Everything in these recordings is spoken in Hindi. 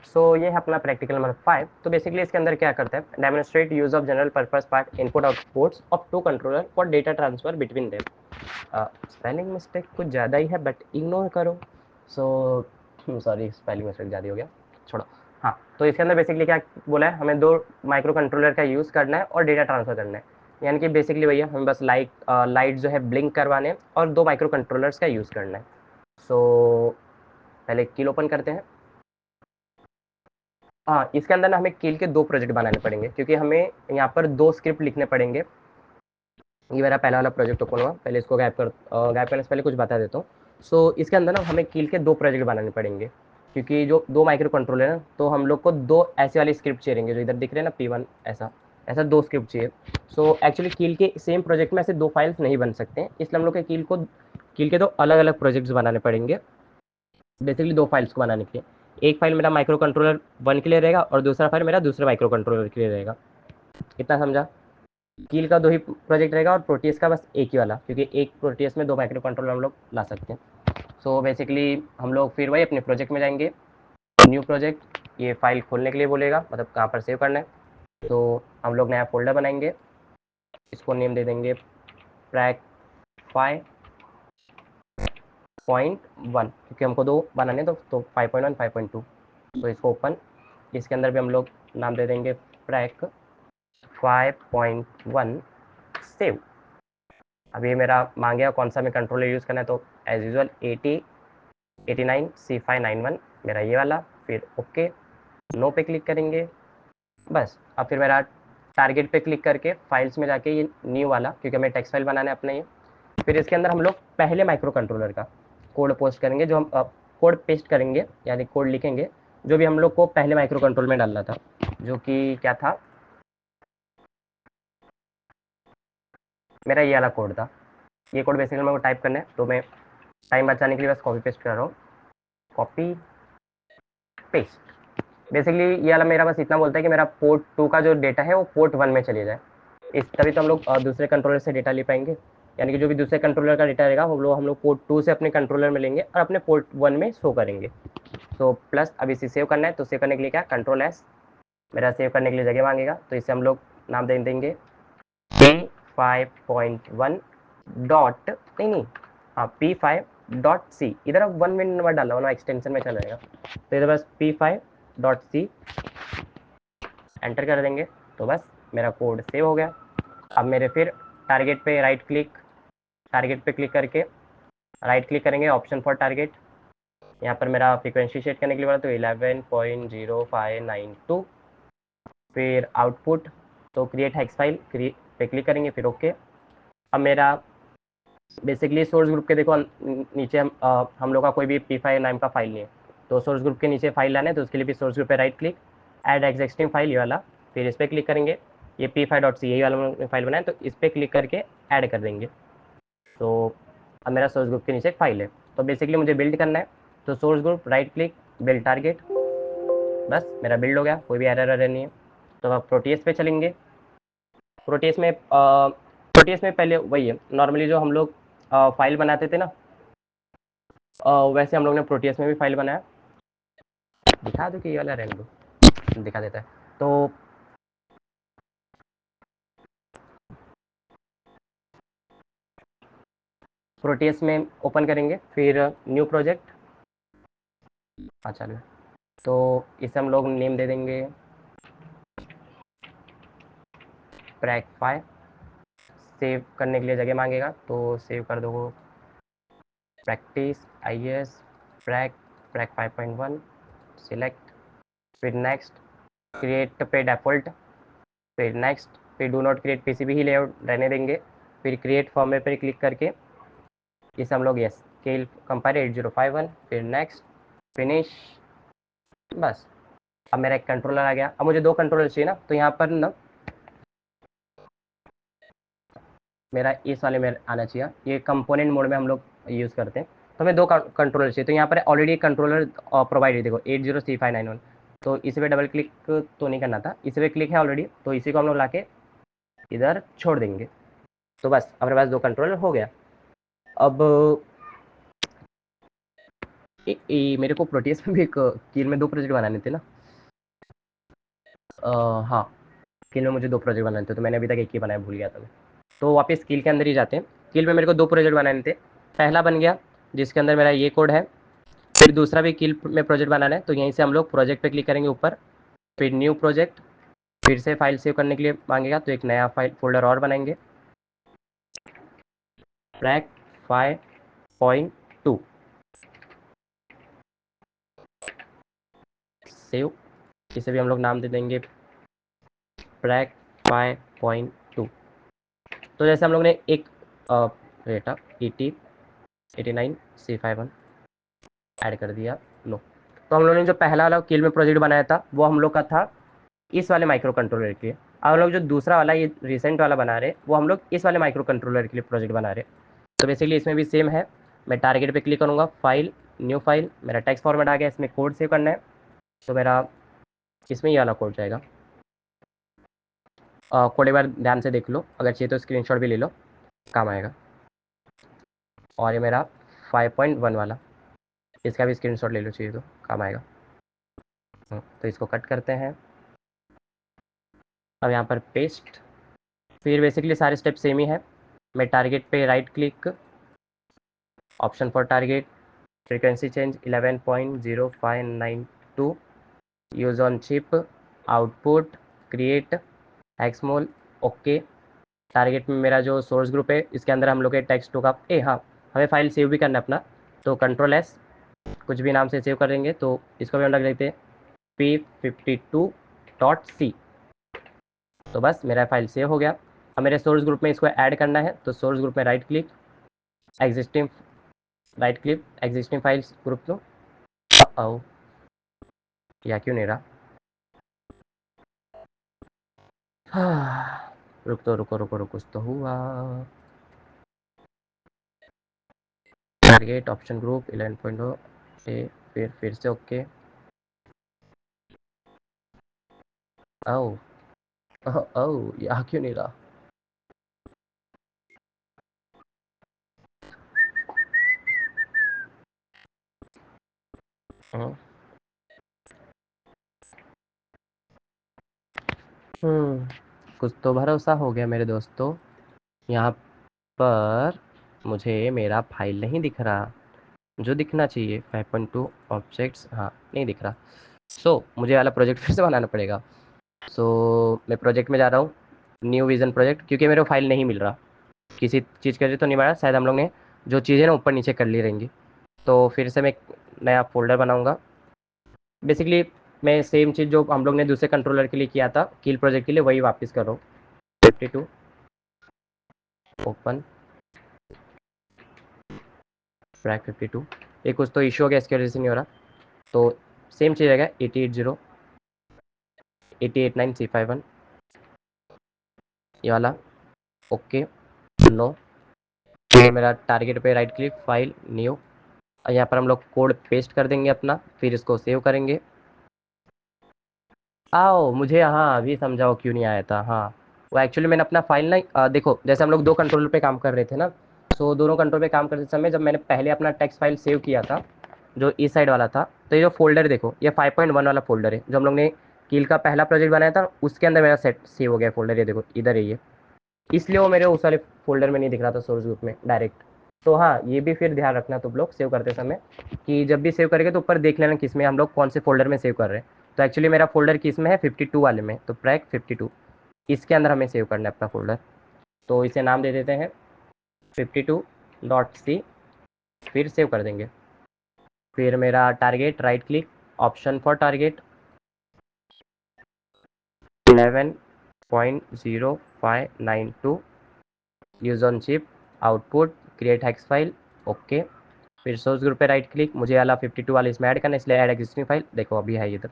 सो ये है अपना प्रैक्टिकल नंबर 5। तो बेसिकली इसके अंदर क्या करते हैं, demonstrate use of general purpose part input outputs of two controller for data transfer between them. Spelling mistake कुछ ज़्यादा ही है बट इग्नोर करो। सो सॉरी, स्पेलिंग मिस्टेक ज़्यादा हो गया, छोड़ो। हाँ, तो इसके अंदर बेसिकली क्या बोला है, हमें 2 माइक्रो कंट्रोलर का यूज़ करना है और डेटा ट्रांसफर करना है। यानी कि बेसिकली भैया हमें बस लाइट जो है ब्लिंक करवाने हैं और 2 माइक्रो कंट्रोलर्स का यूज़ करना है। सो पहले कील ओपन करते हैं। हाँ, इसके अंदर ना हमें कील के 2 प्रोजेक्ट बनाने पड़ेंगे, क्योंकि हमें यहाँ पर 2 स्क्रिप्ट लिखने पड़ेंगे। ये मेरा पहला वाला प्रोजेक्ट ओपन हुआ, पहले इसको गायब करने से पहले कुछ बता देता हूँ। सो इसके अंदर ना हमें कील के 2 प्रोजेक्ट बनाने पड़ेंगे, क्योंकि जो 2 माइक्रो कंट्रोलर है, तो हम लोग को 2 ऐसे वाली स्क्रिप्ट चाहिए, जो इधर दिख रहे हैं ना P1, ऐसा 2 स्क्रिप्ट चाहिए। सो एक्चुअली कील के सेम प्रोजेक्ट में ऐसे 2 फाइल्स नहीं बन सकते हैं, इसलिए हम लोग के कील के 2 अलग अलग प्रोजेक्ट्स बनाने पड़ेंगे, बेसिकली 2 फाइल्स को बनाने के लिए। एक फाइल मेरा माइक्रो कंट्रोलर 1 के लिए रहेगा और दूसरा फाइल मेरा दूसरे माइक्रो कंट्रोलर के लिए रहेगा। इतना समझा? कील का 2 ही प्रोजेक्ट रहेगा और प्रोटीएस का बस एक ही वाला, क्योंकि एक प्रोटीएस में 2 माइक्रो कंट्रोलर हम लोग ला सकते हैं। सो बेसिकली हम लोग फिर वही अपने प्रोजेक्ट में जाएंगे, न्यू प्रोजेक्ट, ये फाइल खोलने के लिए बोलेगा, मतलब कहाँ पर सेव करना है। तो हम लोग नया फोल्डर बनाएंगे, इसको नेम दे देंगे प्रैक 5.1, क्योंकि हमको 2 बनाने तो 5.1 5.2। तो इसको ओपन, इसके अंदर भी हम लोग नाम दे देंगे प्रैक 5.1 सेव। अब ये मेरा मांगेगा कौन सा मैं कंट्रोलर यूज़ करना है, तो एज यूजल 89 C591 मेरा ये वाला, फिर ओके नो पे क्लिक करेंगे बस। अब फिर मेरा टारगेट पे क्लिक करके फाइल्स में जाके ये न्यू वाला, क्योंकि हमें टेक्स्ट फाइल बनाना है अपना ये, फिर इसके अंदर हम लोग पहले माइक्रो कंट्रोलर का कोड पोस्ट करेंगे, जो हम कोड पेस्ट करेंगे, यानी कोड लिखेंगे जो भी हम लोग को पहले माइक्रो कंट्रोल में डालना था, जो कि क्या था, मेरा ये वाला कोड था। ये कोड बेसिकली मेरे को टाइप करना है, तो मैं टाइम बचाने के लिए बस कॉपी पेस्ट कर रहा हूँ, कॉपी पेस्ट। बेसिकली ये वाला मेरा बस इतना बोलता है कि मेरा पोर्ट 2 का जो डेटा है वो पोर्ट 1 में चले जाए। तभी तो हम लोग दूसरे कंट्रोलर से डेटा ले पाएंगे, यानी कि जो भी दूसरे कंट्रोलर का डेटा रहेगा वो लोग हम लोग पोर्ट 2 से अपने कंट्रोलर में लेंगे और अपने पोर्ट 1 में शो करेंगे। तो प्लस अब इसे सेव करना है, तो सेव करने के लिए क्या, कंट्रोल एस, मेरा सेव करने के लिए जगह मांगेगा, तो इसे हम लोग नाम दे देंगे P5.1 डॉट नहीं, हाँ P5.C। इधर अब 1 मिनट नंबर डाला वरना एक्सटेंशन में चला जाएगा, तो इधर बस P5.C एंटर कर देंगे, तो बस मेरा कोड सेव हो गया। अब मेरे फिर टारगेट पे टारगेट पे क्लिक करके राइट क्लिक करेंगे, ऑप्शन फॉर टारगेट, यहाँ पर मेरा फ्रीक्वेंसी सेट करने के लिए बोला, तो 11.0592, फिर आउटपुट, तो क्रिएट हेक्स फाइल पे क्लिक करेंगे, फिर ओके। अब मेरा बेसिकली सोर्स ग्रुप के देखो नीचे हम लोग का कोई भी P5 नाम का फाइल नहीं है, तो सोर्स ग्रुप के नीचे फाइल लाना है, तो उसके लिए भी सोर्स ग्रुप पे right click, add existing file ये वाला, फिर इस पर क्लिक करेंगे, ये P5.c यही वाला फाइल बनाए, तो इस पर क्लिक करके ऐड कर देंगे। तो अब मेरा सोर्स ग्रुप के नीचे एक फाइल है, तो बेसिकली मुझे बिल्ड करना है, तो source group right click build target, बस मेरा बिल्ड हो गया, कोई भी एरर नहीं है। तो अब प्रोटीएस पे चलेंगे, प्रोटीएस में पहले वही है नॉर्मली जो हम लोग फाइल बनाते थे ना, वैसे हम लोग ने प्रोटीएस में भी फाइल बनाया, दिखा दो कि ये वाला रहने दो, दिखा देता है। तो प्रोटीएस में ओपन करेंगे, फिर न्यू प्रोजेक्ट, अच्छा तो इसे हम लोग नेम दे देंगे प्रैक 5। सेव करने के लिए जगह मांगेगा, तो सेव कर दो प्रैक्टिस IS प्रैक 5.1 सिलेक्ट, फिर नेक्स्ट, क्रिएट पे डिफ़ॉल्ट, फिर नेक्स्ट, फिर do not create PCB he layout रहने देंगे, फिर क्रिएट फॉर्मेट पर क्लिक करके इसे हम लोग यस स्केल कंपायर 8051, फिर नेक्स्ट फिनिश, बस। अब मेरा एक कंट्रोलर आ गया। अब मुझे 2 कंट्रोलर चाहिए ना, तो यहाँ पर ना मेरा इस वाले में आना चाहिए, ये कंपोनेंट मोड में हम लोग यूज़ करते हैं, तो हमें 2 कंट्रोलर चाहिए। तो यहाँ पर ऑलरेडी कंट्रोलर प्रोवाइड है, देखो 80C591, तो इस पर डबल क्लिक तो नहीं करना था, इस पर क्लिक है ऑलरेडी, तो इसी को हम लोग ला के इधर छोड़ देंगे, तो बस हमारे पास 2 कंट्रोलर हो गया। अब मेरे को प्रोटीएस में भी एक कील में 2 प्रोजेक्ट बनाने थे ना। हाँ, कील में मुझे 2 प्रोजेक्ट बनाने थे, तो मैंने अभी तक एक ही बनाया, भूल गया था मैं। तो वापस कील के अंदर ही जाते हैं। कील में मेरे को 2 प्रोजेक्ट बनाने थे। पहला बन गया जिसके अंदर मेरा ये कोड है। फिर दूसरा भी कील में प्रोजेक्ट बनाना है, तो यहीं से हम लोग प्रोजेक्ट पे क्लिक करेंगे ऊपर, फिर न्यू प्रोजेक्ट, फिर से फाइल सेव करने के लिए मांगेगा, तो एक नया फाइल फोल्डर और बनाएंगे, ट्रैक 5.2 सेव। इसे भी हम लोग नाम दे देंगे ट्रैक 5.2। तो जैसे हम लोग ने एक डेटा 89C51 ऐड कर दिया। लो, तो हम लोगों ने जो पहला वाला कील में प्रोजेक्ट बनाया था वो हम लोग का था इस वाले माइक्रो कंट्रोलर के लिए। अब हम लोग जो दूसरा वाला ये रिसेंट वाला बना रहे वो हम लोग इस वाले माइक्रो कंट्रोलर के लिए प्रोजेक्ट बना रहे। तो बेसिकली इसमें भी सेम है। मैं टारगेट पे क्लिक करूँगा, फाइल, न्यू फाइल, मेरा टेक्स्ट फॉर्मेट आ गया, इसमें कोड सेव करना है, तो मेरा इसमें ये वाला कोड जाएगा। कोड एक बार ध्यान से देख लो, अगर चाहिए तो स्क्रीनशॉट भी ले लो, काम आएगा। और ये मेरा 5.1 वाला, इसका भी स्क्रीनशॉट ले लो, चाहिए तो काम आएगा। तो इसको कट करते हैं, अब यहाँ पर पेस्ट। फिर बेसिकली सारे स्टेप सेम ही है। मैं टारगेट पे right click, option for target, frequency change 11.0592, use on chip, output, create, एक्समोल, ओके। टारगेट में मेरा जो सोर्स ग्रुप है इसके अंदर हम लोग के टेक्स्ट होगा। हाँ, हमें फाइल सेव भी करना है अपना, तो Ctrl+S कुछ भी नाम से सेव करेंगे, तो इसको भी हम लोग देते हैं p52.c। तो बस मेरा फाइल सेव हो गया। अब मेरे सोर्स ग्रुप में इसको ऐड करना है, तो सोर्स ग्रुप में right click, existing, right click existing files group लो। आओ, या क्यों नहीं रहा? रुक तो रुको रुको रुको, कुछ तो हुआ। टारगेट ऑप्शन ग्रुप 11.0 ए, फिर से ओके। आओ आओ, यहाँ क्यों नहीं रहा? कुछ तो भरोसा हो गया मेरे दोस्तों। यहाँ पर मुझे मेरा फाइल नहीं दिख रहा जो दिखना चाहिए। 5.2 ऑब्जेक्ट्स, हाँ नहीं दिख रहा। मुझे वाला प्रोजेक्ट फिर से बनाना पड़ेगा। मैं प्रोजेक्ट में जा रहा हूँ, न्यू विजन प्रोजेक्ट, क्योंकि मेरे को फाइल नहीं मिल रहा। किसी चीज़ के लिए तो नहीं बना, शायद हम लोग ने जो चीज़ें ना ऊपर नीचे कर ली रहेंगी। तो फिर से मैं एक नया फोल्डर बनाऊँगा। बेसिकली मैं सेम चीज़ जो हम लोग ने दूसरे कंट्रोलर के लिए किया था कील प्रोजेक्ट के लिए, वही वापस कर रहा हूँ। 52 ओपन, ट्रैक 52। एक कुछ तो इशू हो गया, इसकी वजह से नहीं हो रहा। तो सेम चीज़ रहेगा 88.0 88.9C51, ये वाला, ओके, नो। ये मेरा टारगेट पे राइट क्लिक, फाइल, न्यू, और यहाँ पर हम लोग कोड पेस्ट कर देंगे अपना, फिर इसको सेव करेंगे। आओ, मुझे हाँ अभी समझाओ क्यों नहीं आया था। हाँ, वो एक्चुअली मैंने अपना फाइल ना देखो, जैसे हम लोग 2 कंट्रोलर पे काम कर रहे थे ना, दोनों कंट्रोल पे काम करते समय जब मैंने पहले अपना टेक्स्ट फाइल सेव किया था जो इस साइड वाला था, तो ये जो फोल्डर देखो, ये 5.1 वाला फोल्डर है जो हम लोग ने कील का पहला प्रोजेक्ट बनाया था, उसके अंदर मेरा सेट सेव हो गया फोल्डर। ये देखो इधर है ये, इसलिए वो मेरे उस वाले फोल्डर में नहीं दिख रहा था सोर्स ग्रुप में डायरेक्ट। तो हाँ, ये भी फिर ध्यान रखना तुम लोग सेव करते समय, कि जब भी सेव करेंगे तो ऊपर देख लेना किस में हम लोग कौन से फोल्डर में सेव कर रहे हैं। तो एक्चुअली मेरा फोल्डर किस में है, 52 वाले में, तो ट्रैक 52 इसके अंदर हमें सेव करना है अपना फोल्डर। तो इसे नाम दे देते हैं 52.c, फिर सेव कर देंगे। फिर मेरा target, right click, option for target, 11.0592, use on chip, output, create hex file, okay. फिर सोर्स ग्रुप पे राइट क्लिक, मुझे वाला 52 वाला इसमें ऐड करना है, इसलिए ऐड एग्जिस्टिंग फाइल, देखो अभी है इधर।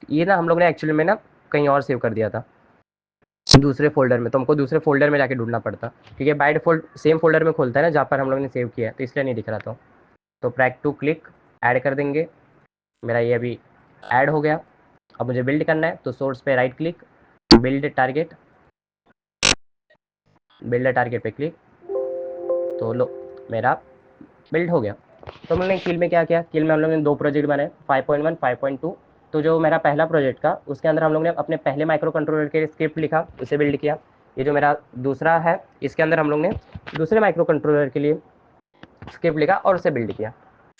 ये ना हम लोग ने एक्चुअली में ना कहीं और सेव कर दिया था दूसरे फोल्डर में, तो हमको दूसरे फोल्डर में जाके ढूंढना पड़ता, क्योंकि बाय डिफॉल्ट सेम फोल्डर में खोलता है ना जहाँ पर हम लोग ने सेव किया है, तो इसलिए नहीं दिख रहा था। तो ट्रैक 2 क्लिक, ऐड कर देंगे। मेरा ये अभी ऐड हो गया। अब मुझे बिल्ड करना है, तो सोर्स पे right click, build target, build target पे क्लिक, तो लो मेरा बिल्ड हो गया। तो हम लोग ने कील में क्या किया, कील में हम लोग ने 2 प्रोजेक्ट बनाए, 5.1 5.2। तो जो मेरा पहला प्रोजेक्ट था उसके अंदर हम लोग ने अपने पहले माइक्रो कंट्रोलर के स्क्रिप्ट लिखा, उसे बिल्ड किया। ये जो मेरा दूसरा है इसके अंदर हम लोग ने दूसरे माइक्रो कंट्रोलर के लिए स्क्रिप्ट लिखा और उसे बिल्ड किया।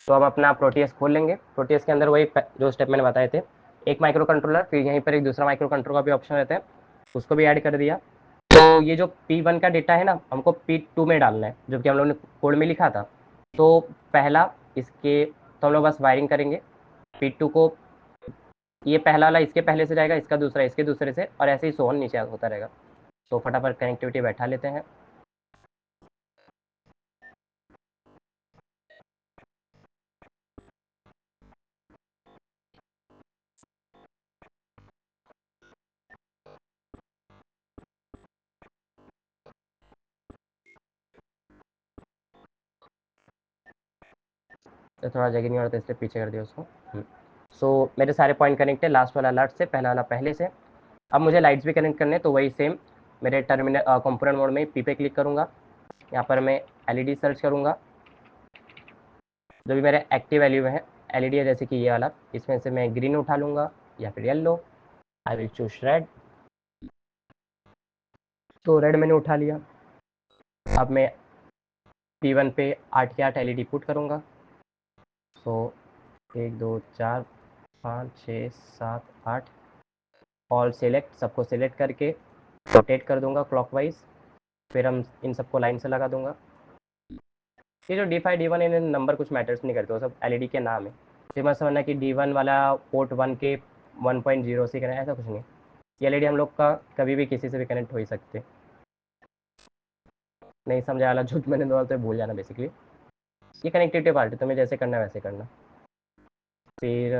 तो हम अपना प्रोटीएस खोल लेंगे। प्रोटीएस के अंदर वही जो स्टेप मैंने बताए थे, एक माइक्रो कंट्रोलर, फिर यहीं पर एक दूसरा माइक्रो कंट्रोलर का भी ऑप्शन रहता है, उसको भी ऐड कर दिया। तो ये जो P1 का डेटा है ना, हमको P2 में डालना है, जो कि हम लोग ने कोड में लिखा था। तो पहला इसके, तो हम लोग बस वायरिंग करेंगे P2 को, ये पहला वाला इसके पहले से जाएगा, इसका दूसरा इसके दूसरे से, और ऐसे ही सोन नीचे होता रहेगा। तो फटाफट कनेक्टिविटी बैठा लेते हैं। तो थोड़ा जगह नहीं हो रहा था इसलिए पीछे कर दिया उसको। सो मेरे सारे पॉइंट कनेक्ट है, लास्ट वाला अलर्ट से, पहला वाला पहले से। अब मुझे लाइट्स भी कनेक्ट करने, तो वही सेम मेरे टर्मिनल कंपोनेंट मोड में पी पे क्लिक करूँगा। यहाँ पर मैं एलईडी सर्च करूँगा, जो भी मेरे एक्टिव वैल्यू है एलईडी है, जैसे कि ये वाला, इसमें से मैं ग्रीन उठा लूँगा या फिर yellow. I will choose red. तो रेड मैंने उठा लिया। अब मैं P1 पे 8 के 8 एलईडी पुट करूँगा। सो 1 2 4 5 6 7 8, ऑल सेलेक्ट, सबको सेलेक्ट करके रोटेट कर दूंगा क्लॉकवाइज। फिर हम इन सबको लाइन से लगा दूंगा। ये जो D5 D1 इन्हें नंबर कुछ मैटर्स नहीं करते, वो सब एलईडी के नाम है। फिर मैं समझना कि D1 वाला पोर्ट 1 के 1.0 से कनेक्ट, ऐसा कुछ नहीं। ये एलईडी हम लोग का कभी भी किसी से भी कनेक्ट हो ही सकते। नहीं समझा वाला झूठ मैंने बोला तो भूल जाना बेसिकली। ये कनेक्टिविटी पार्ट है, तुम्हें जैसे करना है वैसे करना। फिर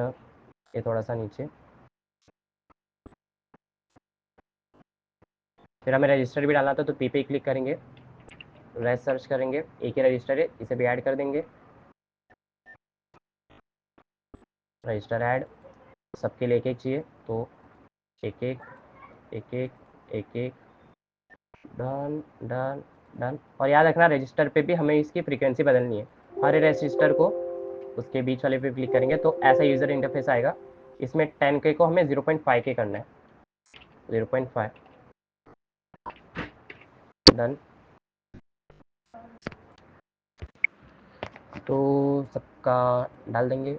ये थोड़ा सा नीचे, फिर हमें रजिस्टर भी डालना था, तो पी पे क्लिक करेंगे, रेस सर्च करेंगे, एक ही रजिस्टर है, इसे भी ऐड कर देंगे। रजिस्टर ऐड, सबके लिए एक एक चाहिए, तो एक एक एक एक एक एक, डन डन डन। और याद रखना रजिस्टर पे भी हमें इसकी फ्रीक्वेंसी बदलनी है। हर रजिस्टर को उसके बीच वाले पे क्लिक करेंगे तो ऐसा यूज़र इंटरफेस आएगा। इसमें 10K को हमें 0.5K करना है, 0.5, डन। तो सबका डाल देंगे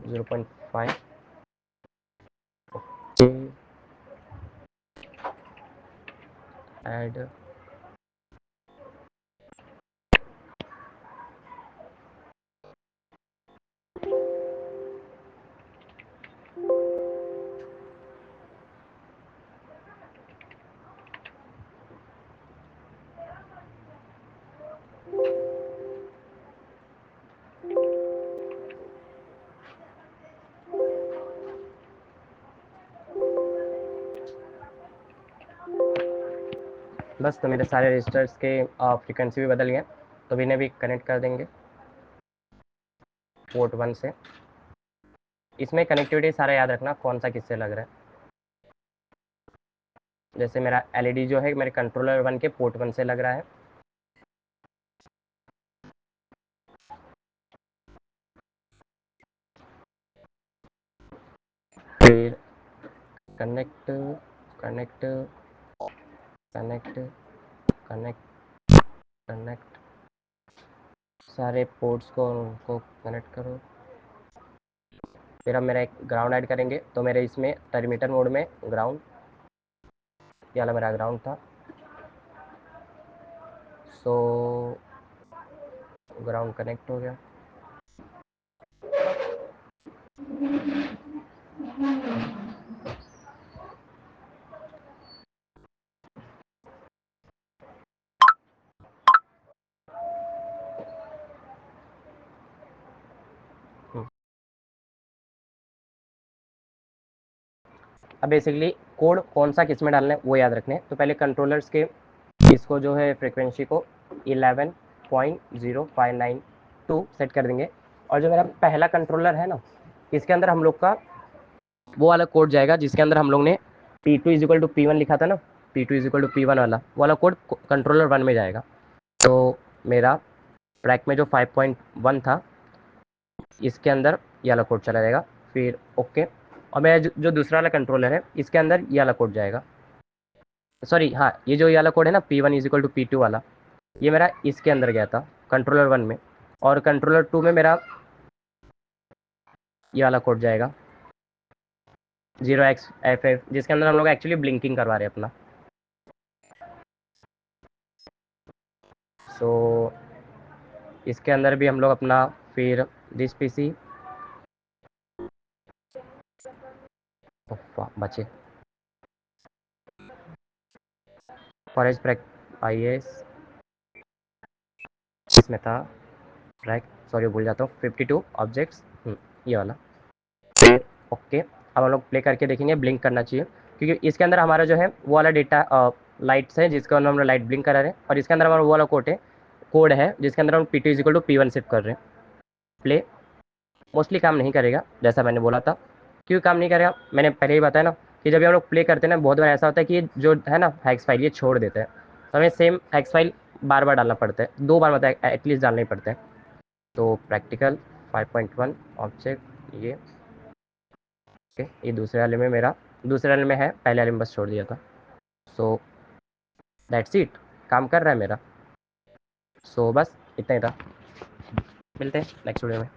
0.5, ऐड। बस, तो मेरे सारे रजिस्टर्स के फ्रीक्वेंसी भी बदल गए, तो इन्हें भी कनेक्ट कर देंगे पोर्ट 1 से। इसमें कनेक्टिविटी सारा याद रखना कौन सा किससे लग रहा है। जैसे मेरा एलईडी जो है मेरे कंट्रोलर 1 के पोर्ट 1 से लग रहा है। फिर connect connect connect connect connect, सारे पोर्ट्स को उनको कनेक्ट करो। फिर हम मेरा एक ग्राउंड ऐड करेंगे, तो मेरे इसमें टर्मिनेटर मोड में ग्राउंड, ये वाला मेरा ग्राउंड था। सो ग्राउंड कनेक्ट हो गया। अब बेसिकली कोड कौन सा किस में डालना है वो याद रखने हैं। तो पहले कंट्रोलर्स के इसको जो है फ्रिक्वेंसी को 11.0592 सेट कर देंगे। और जो मेरा पहला कंट्रोलर है ना, इसके अंदर हम लोग का वो वाला कोड जाएगा जिसके अंदर हम लोग ने P2 is equal to P1 लिखा था ना, P2 is equal to P1 वाला कोड कंट्रोलर 1 में जाएगा। तो मेरा ट्रैक में जो 5.1 था इसके अंदर ये वाला कोड चला जाएगा, फिर ओके। और मेरा जो दूसरा वाला कंट्रोलर है इसके अंदर ये वाला कोड जाएगा, सॉरी हाँ, ये वाला कोड है ना P1 is equal to P2 वाला, ये मेरा इसके अंदर गया था कंट्रोलर 1 में, और कंट्रोलर 2 में मेरा ये वाला कोड जाएगा 0xFF, जिसके अंदर हम लोग एक्चुअली ब्लिंकिंग करवा रहे हैं अपना। सो इसके अंदर भी हम लोग अपना फिर दिस पीसी बचे फॉरेस्ट ब्रेक IS इसमें था ट्रैक, सॉरी भूल जाता हूँ, 52 ऑब्जेक्ट्स, ये वाला, फिर ओके। अब हम लोग प्ले करके देखेंगे, ब्लिंक करना चाहिए क्योंकि इसके अंदर हमारा जो है वो वाला डेटा लाइट्स है जिसके अंदर हम लोग लाइट ब्लिंक करा रहे हैं, और इसके अंदर हमारा वो वाला कोड है जिसके अंदर हम P2 equal to P1 shift कर रहे हैं। प्ले मोस्टली काम नहीं करेगा जैसा मैंने बोला था। क्यों काम नहीं करेगा, मैंने पहले ही बताया ना कि जब हम लोग प्ले करते हैं ना, बहुत बार ऐसा होता है कि जो है ना हैक्स फाइल ये छोड़ देते हैं, तो हमें सेम हैक्स फाइल बार बार डालना पड़ता है, 2 बार मतलब एटलीस्ट डालना ही पड़ता है। तो प्रैक्टिकल 5.1 ऑब्जेक्ट ये दूसरे वाले में मेरा दूसरे वाले में है, पहले वाले में बस छोड़ दिया था। सो दैट्स इट, काम कर रहा है मेरा। सो बस इतना ही था, मिलते हैं नेक्स्ट वीडियो में।